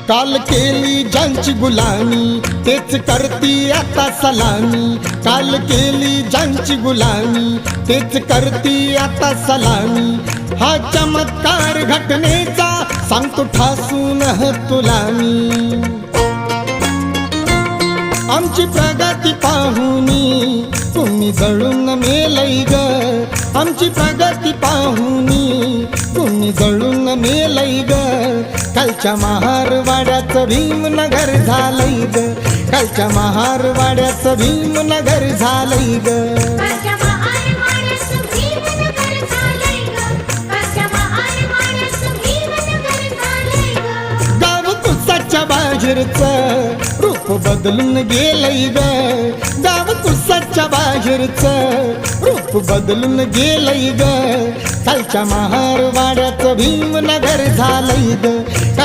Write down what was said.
काल केली ज्यांची गुलामी तेच करती आता सलामी, काल केली ज्यांची गुलामी तेच करती आता सलामी। हा चमत्कार घटनेचा सांगतो ठासून तुला मी। आमची प्रगती पाहुनी तुम्ही जळून मेलई ग, आमची प्रगती पाहुनी तुम्ही जळून मेलई ग। कालच्या महारवाड्याचं भीमनगर झालंय ग, कालच्या महारवाड्याचं भीमनगर झालंय ग। गाव कुसाच्या बाहेरचं रूप बदलून गेलंय ग, गाव कुसाच्या बाहेरचं रूप बदलून गेलंय ग। कालच्या महारवाड्याचं भीमनगर झालंय ग,